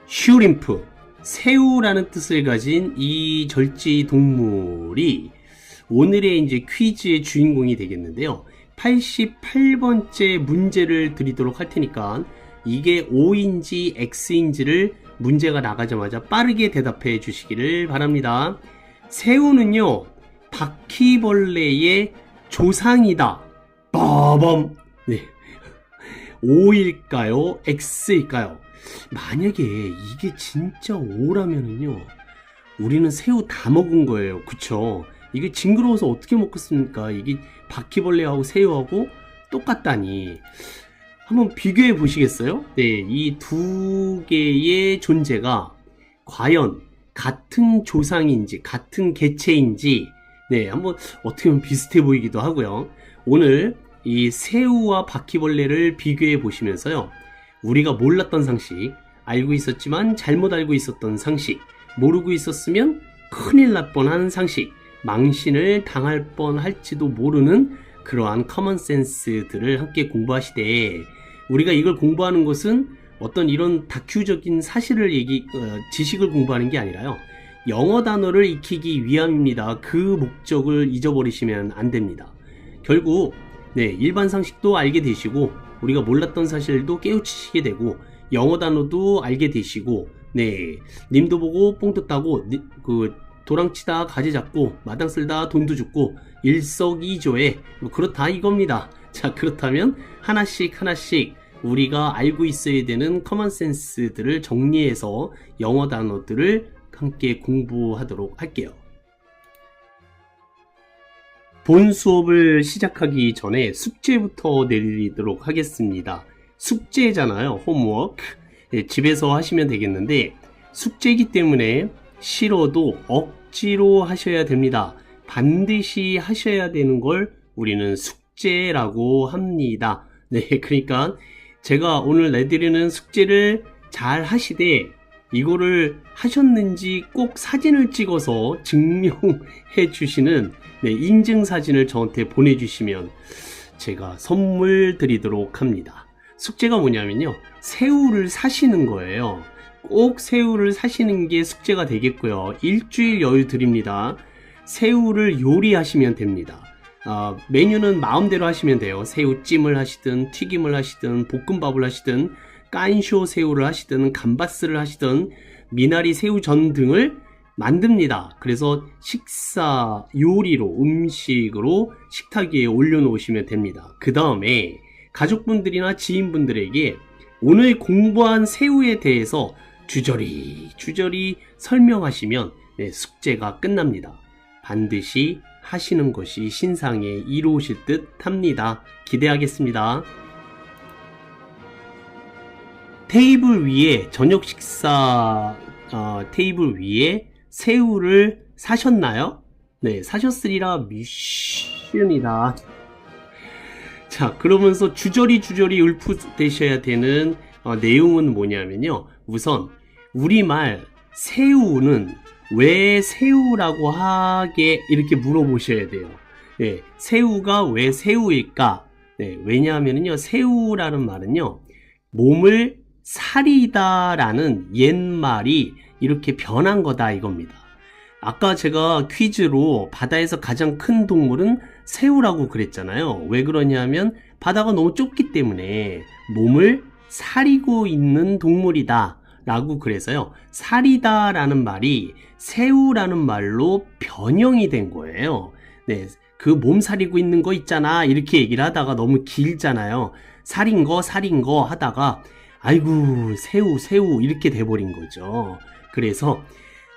슈림프, 새우라는 뜻을 가진 이 절지 동물이 오늘의 이제 퀴즈의 주인공이 되겠는데요. 88번째 문제를 드리도록 할 테니까 이게 O인지 X인지를 문제가 나가자마자 빠르게 대답해 주시기를 바랍니다. 새우는요, 바퀴벌레의 조상이다. 빠밤. 네. O일까요? X일까요? 만약에 이게 진짜 O라면은요, 우리는 새우 다 먹은 거예요. 그쵸? 이게 징그러워서 어떻게 먹겠습니까? 이게 바퀴벌레하고 새우하고 똑같다니. 한번 비교해 보시겠어요? 네, 이 두 개의 존재가 과연 같은 조상인지 같은 개체인지, 네, 한번 어떻게 보면 비슷해 보이기도 하고요. 오늘 이 새우와 바퀴벌레를 비교해 보시면서요, 우리가 몰랐던 상식, 알고 있었지만 잘못 알고 있었던 상식, 모르고 있었으면 큰일 날 뻔한 상식, 망신을 당할 뻔할지도 모르는 그러한 커먼센스들을 함께 공부하시되, 우리가 이걸 공부하는 것은 어떤 이런 다큐적인 사실을 지식을 공부하는 게 아니라요, 영어 단어를 익히기 위함입니다. 그 목적을 잊어버리시면 안 됩니다. 결국 네, 일반 상식도 알게 되시고, 우리가 몰랐던 사실도 깨우치시게 되고, 영어 단어도 알게 되시고, 네, 님도 보고 뽕 뜯다고 도랑치다 가지 잡고 마당 쓸다 돈도 죽고 일석이조에 그렇다 이겁니다. 자, 그렇다면 하나씩 우리가 알고 있어야 되는 커먼센스들을 정리해서 영어 단어들을 함께 공부하도록 할게요. 본 수업을 시작하기 전에 숙제부터 내리도록 하겠습니다. 숙제잖아요. 홈워크. 네, 집에서 하시면 되겠는데, 숙제이기 때문에 싫어도 억지로 하셔야 됩니다. 반드시 하셔야 되는 걸 우리는 숙제라고 합니다. 네, 그러니까 제가 오늘 내드리는 숙제를 잘 하시되, 이거를 하셨는지 꼭 사진을 찍어서 증명해 주시는, 네, 인증 사진을 저한테 보내주시면 제가 선물 드리도록 합니다. 숙제가 뭐냐면요, 새우를 사시는 거예요. 꼭 새우를 사시는 게 숙제가 되겠고요. 일주일 여유 드립니다. 새우를 요리하시면 됩니다. 메뉴는 마음대로 하시면 돼요. 새우찜을 하시든 튀김을 하시든 볶음밥을 하시든 깐쇼 새우를 하시든 감바스를 하시든 미나리 새우전 등을 만듭니다. 그래서 식사 요리로, 음식으로 식탁 위에 올려놓으시면 됩니다. 그 다음에 가족분들이나 지인분들에게 오늘 공부한 새우에 대해서 주저리 설명하시면, 네, 숙제가 끝납니다. 반드시 하시는 것이 신상에 이로우실 듯 합니다. 기대하겠습니다. 테이블 위에 저녁 식사 테이블 위에 새우를 사셨나요? 네, 사셨으리라 미션이다. 자, 그러면서 주저리 읊으되셔야 되는 내용은 뭐냐면요, 우선 우리말 새우는 왜 새우라고 하게 이렇게 물어보셔야 돼요. 네, 새우가 왜 새우일까? 네, 왜냐하면요, 새우라는 말은요, 몸을 사리다 라는 옛말이 이렇게 변한 거다 이겁니다. 아까 제가 퀴즈로 바다에서 가장 큰 동물은 새우라고 그랬잖아요. 왜 그러냐면 바다가 너무 좁기 때문에 몸을 사리고 있는 동물이다 라고, 그래서요, 사리다 라는 말이 새우라는 말로 변형이 된 거예요. 네, 그 몸 사리고 있는 거 있잖아 이렇게 얘기를 하다가 너무 길잖아요. 살인 거 하다가 아이고 새우 이렇게 돼버린 거죠. 그래서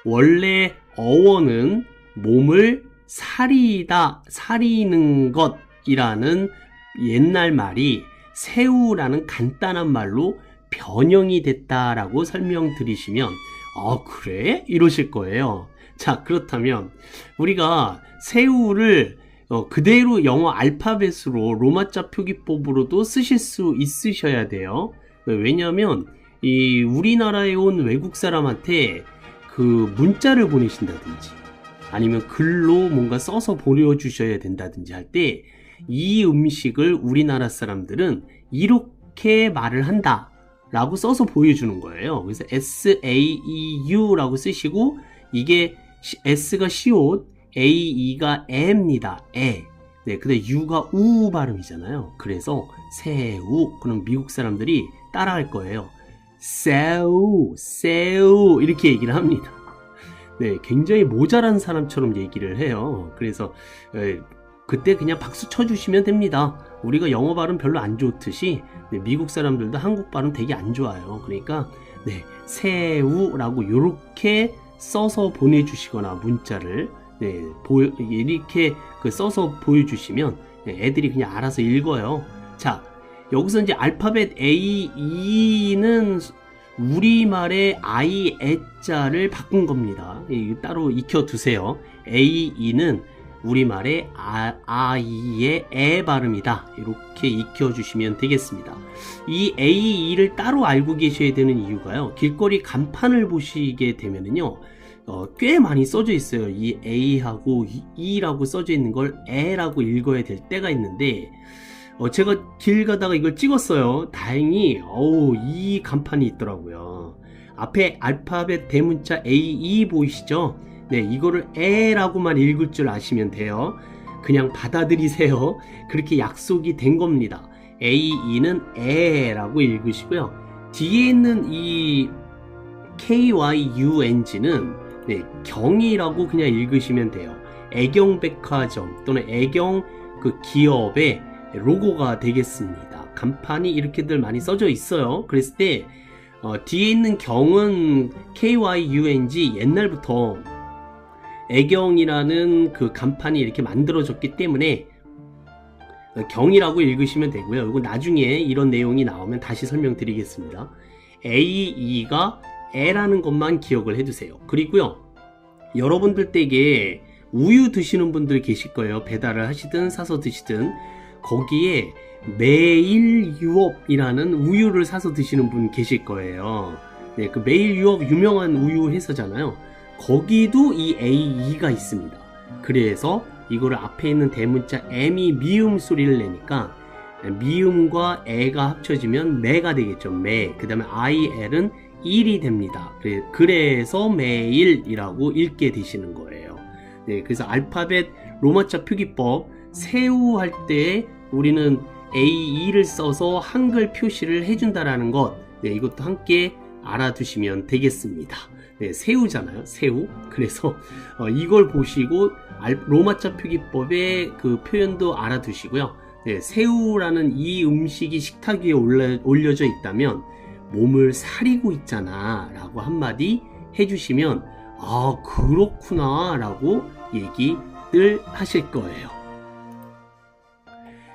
원래 어원은 몸을 사리는 것이라는 옛날 말이 새우라는 간단한 말로 변형이 됐다라고 설명드리시면, 그래? 이러실 거예요. 자, 그렇다면 우리가 새우를 그대로 영어 알파벳으로 로마자 표기법으로도 쓰실 수 있으셔야 돼요. 왜냐하면 이 우리나라에 온 외국 사람한테 그 문자를 보내신다든지 아니면 글로 뭔가 써서 보내주셔야 된다든지 할 때 이 음식을 우리나라 사람들은 이렇게 말을 한다 라고 써서 보여주는 거예요. 그래서 SAEU 라고 쓰시고, 이게 S가 시옷, AE가 애입니다. 애. 네, 근데 U가 우 발음이잖아요. 그래서 새우. 그럼 미국 사람들이 따라할 거예요. 새우, 새우. 이렇게 얘기를 합니다. 네, 굉장히 모자란 사람처럼 얘기를 해요. 그래서 그때 그냥 박수 쳐주시면 됩니다. 우리가 영어 발음 별로 안 좋듯이 미국 사람들도 한국 발음 되게 안 좋아요. 그러니까 네, 새우라고 이렇게 써서 보내주시거나 문자를 이렇게 써서 보여주시면 애들이 그냥 알아서 읽어요. 자, 여기서 이제 알파벳 A, E는 우리말의 I, 애자를 바꾼 겁니다. 따로 익혀두세요. A, E는 우리말의 I의 애 발음이다. 이렇게 익혀주시면 되겠습니다. 이 A, E를 따로 알고 계셔야 되는 이유가요. 길거리 간판을 보시게 되면은요, 꽤 많이 써져 있어요. 이 A하고 E라고 써져 있는 걸 애라고 읽어야 될 때가 있는데, 제가 길 가다가 이걸 찍었어요. 다행히 이 간판이 있더라고요. 앞에 알파벳 대문자 A, E 보이시죠? 네, 이거를 애라고만 읽을 줄 아시면 돼요. 그냥 받아들이세요. 그렇게 약속이 된 겁니다. A, E는 애라고 읽으시고요. 뒤에 있는 이 KYUNG는 네, 경이라고 그냥 읽으시면 돼요. 애경백화점 또는 애경 그 기업의 로고가 되겠습니다. 간판이 이렇게들 많이 써져 있어요. 그랬을 때 뒤에 있는 경은 KYUNG 옛날부터 애경이라는 그 간판이 이렇게 만들어졌기 때문에 경이라고 읽으시면 되고요. 이거 나중에 이런 내용이 나오면 다시 설명드리겠습니다. AE가 애라는 것만 기억을 해두세요. 그리고요, 여러분들 댁에 우유 드시는 분들 계실 거예요. 배달을 하시든 사서 드시든 거기에 매일 유업이라는 우유를 사서 드시는 분 계실 거예요. 네, 그 매일 유업 유명한 우유 회사잖아요. 거기도 이 AE가 있습니다. 그래서 이거를 앞에 있는 대문자 M이 미음 소리를 내니까 미음과 애가 합쳐지면 매가 되겠죠. 매. 그 다음에 IL은 일이 됩니다. 그래서 매일이라고 읽게 되시는 거예요. 네, 그래서 알파벳 로마자 표기법 새우 할 때 우리는 AE를 써서 한글 표시를 해준다라는 것, 네, 이것도 함께 알아두시면 되겠습니다. 네, 새우잖아요, 새우. 그래서 이걸 보시고 로마자 표기법의 그 표현도 알아두시고요. 네, 새우라는 이 음식이 식탁 위에 올려져 있다면 몸을 사리고 있잖아 라고 한마디 해주시면 아, 그렇구나 라고 얘기를 하실 거예요.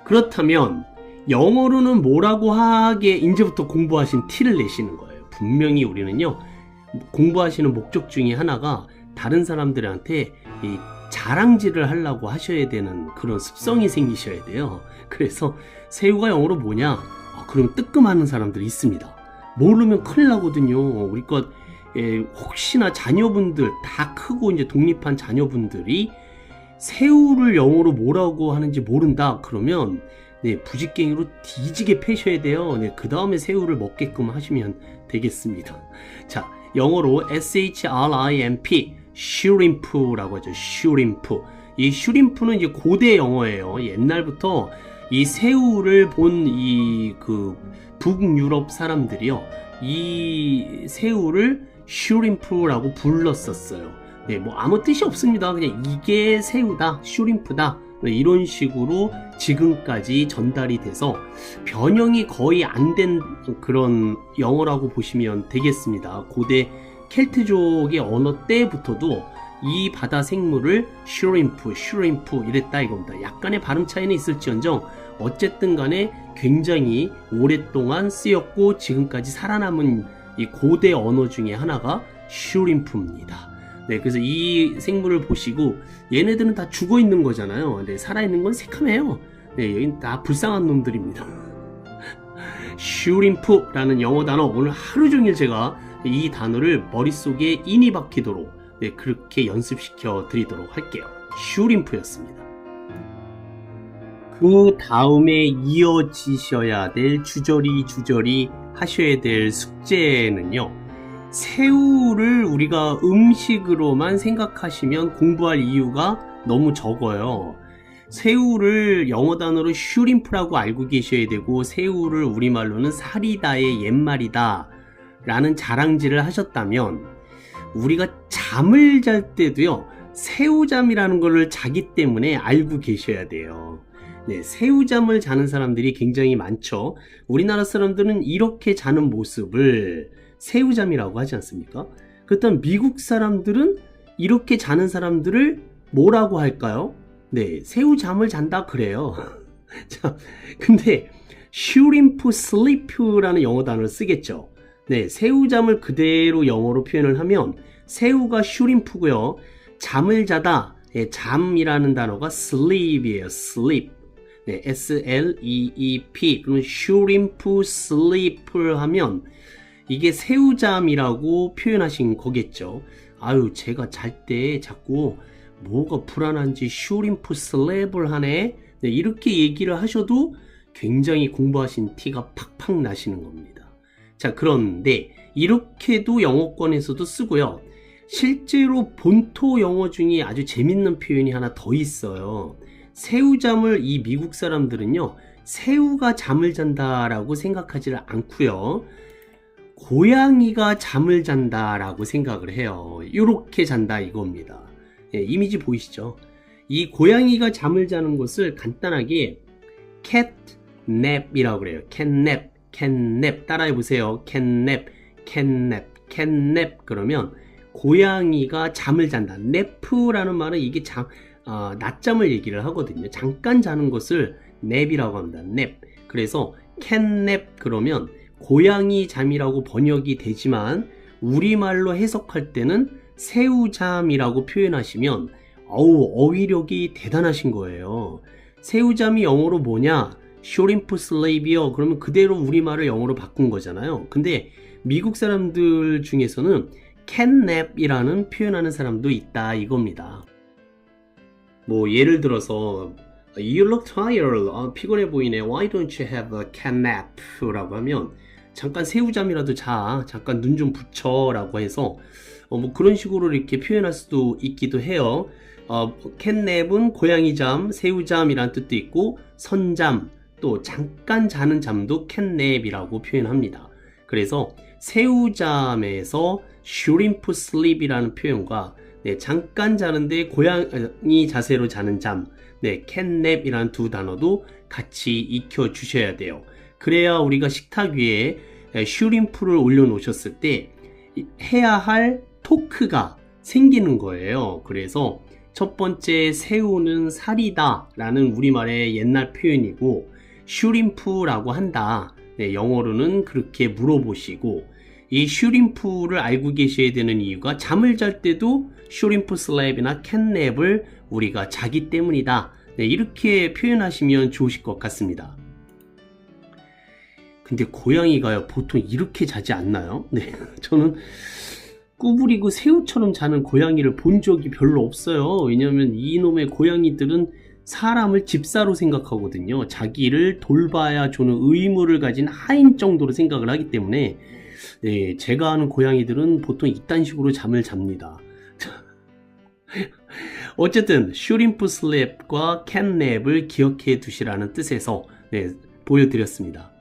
그렇다면 영어로는 뭐라고 하게 이제부터 공부하신 티를 내시는 거예요. 분명히 우리는요, 공부하시는 목적 중에 하나가 다른 사람들한테 이 자랑질을 하려고 하셔야 되는 그런 습성이 생기셔야 돼요. 그래서 새우가 영어로 뭐냐? 그럼 뜨끔하는 사람들이 있습니다. 모르면 큰일 나거든요. 우리 것 혹시나 자녀분들 다 크고 이제 독립한 자녀분들이 새우를 영어로 뭐라고 하는지 모른다 그러면 네, 부직갱이로 뒤지게 패셔야 돼요. 네, 그 다음에 새우를 먹게끔 하시면 되겠습니다. 자, 영어로 SHRIMP 슈림프라고 하죠. 슈림프. 이 슈림프는 이제 고대 영어예요. 옛날부터 이 새우를 본 이 그 북유럽 사람들이요, 이 새우를 슈림프라고 불렀었어요. 네, 뭐 아무 뜻이 없습니다. 그냥 이게 새우다, 슈림프다, 네, 이런 식으로 지금까지 전달이 돼서 변형이 거의 안 된 그런 영어라고 보시면 되겠습니다. 고대 켈트족의 언어 때부터도 이 바다 생물을 슈림프 이랬다 이겁니다. 약간의 발음 차이는 있을지언정 어쨌든 간에 굉장히 오랫동안 쓰였고 지금까지 살아남은 이 고대 언어 중에 하나가 슈림프입니다. 네, 그래서 이 생물을 보시고 얘네들은 다 죽어 있는 거잖아요. 근데 살아있는 건 새카매요. 네, 여긴 다 불쌍한 놈들입니다. 슈림프라는 영어 단어, 오늘 하루 종일 제가 이 단어를 머릿속에 인이 박히도록 네, 그렇게 연습시켜 드리도록 할게요. 슈림프였습니다. 그 다음에 이어지셔야 될 주저리 하셔야 될 숙제는요. 새우를 우리가 음식으로만 생각하시면 공부할 이유가 너무 적어요. 새우를 영어 단어로 슈림프라고 알고 계셔야 되고, 새우를 우리말로는 사리다의 옛말이다 라는 자랑질을 하셨다면, 우리가 잠을 잘 때도요, 새우잠이라는 것을 자기 때문에 알고 계셔야 돼요. 네, 새우잠을 자는 사람들이 굉장히 많죠. 우리나라 사람들은 이렇게 자는 모습을 새우잠이라고 하지 않습니까? 그렇다면 미국 사람들은 이렇게 자는 사람들을 뭐라고 할까요? 네, 새우잠을 잔다 그래요. 자, 근데 shrimp sleep라는 영어 단어를 쓰겠죠. 네, 새우잠을 그대로 영어로 표현을 하면 새우가 shrimp고요. 잠을 자다, 네, 잠이라는 단어가 sleep이에요. sleep. 네, S-L-E-E-P. 그러면 shrimp sleep을 하면 이게 새우잠이라고 표현하신 거겠죠. 아유, 제가 잘 때 자꾸 뭐가 불안한지 슈림프 슬랩을 하네. 네, 이렇게 얘기를 하셔도 굉장히 공부하신 티가 팍팍 나시는 겁니다. 자, 그런데 이렇게도 영어권에서도 쓰고요. 실제로 본토 영어 중에 아주 재밌는 표현이 하나 더 있어요. 새우잠을 이 미국 사람들은요, 새우가 잠을 잔다라고 생각하지 않고요. 고양이가 잠을 잔다라고 생각을 해요. 이렇게 잔다 이겁니다. 예, 이미지 보이시죠? 이 고양이가 잠을 자는 것을 간단하게 cat nap이라고 그래요. cat nap 따라해 보세요. cat nap 그러면 고양이가 잠을 잔다. nap라는 말은 이게 낮잠을 얘기를 하거든요. 잠깐 자는 것을 nap이라고 합니다. nap. 그래서 cat nap 그러면 고양이 잠이라고 번역이 되지만 우리말로 해석할 때는 새우잠이라고 표현하시면 어휘력이 대단하신 거예요. 새우잠이 영어로 뭐냐? shrimp sleep이요. 그러면 그대로 우리말을 영어로 바꾼 거잖아요. 근데 미국 사람들 중에서는 catnap이라는 표현하는 사람도 있다 이겁니다. 뭐 예를 들어서 You look tired. 피곤해 보이네. Why don't you have a catnap? 라고 하면 잠깐 새우잠이라도 자. 잠깐 눈 좀 붙여. 라고 해서 뭐 그런 식으로 이렇게 표현할 수도 있기도 해요. catnap은 고양이잠, 새우잠이란 뜻도 있고 선잠, 또 잠깐 자는 잠도 catnap이라고 표현합니다. 그래서 새우잠에서 shrimp sleep이라는 표현과 네, 잠깐 자는데 고양이 자세로 자는 잠, 네, catnap이라는 두 단어도 같이 익혀 주셔야 돼요. 그래야 우리가 식탁 위에 슈림프를 올려놓으셨을 때 해야 할 토크가 생기는 거예요. 그래서 첫 번째 새우는 살이다 라는 우리말의 옛날 표현이고 슈림프라고 한다. 네, 영어로는 그렇게 물어보시고 이 슈림프를 알고 계셔야 되는 이유가 잠을 잘 때도 슈림프 슬랩이나 캣냅을 우리가 자기 때문이다. 네, 이렇게 표현하시면 좋으실 것 같습니다. 근데 고양이가요 보통 이렇게 자지 않나요? 네, 저는 꾸부리고 새우처럼 자는 고양이를 본 적이 별로 없어요. 왜냐면 이놈의 고양이들은 사람을 집사로 생각하거든요. 자기를 돌봐야 주는 의무를 가진 하인 정도로 생각을 하기 때문에 네, 제가 아는 고양이들은 보통 이딴 식으로 잠을 잡니다. 어쨌든 슈림프 슬랩과 캣냅을 기억해 두시라는 뜻에서 네, 보여드렸습니다.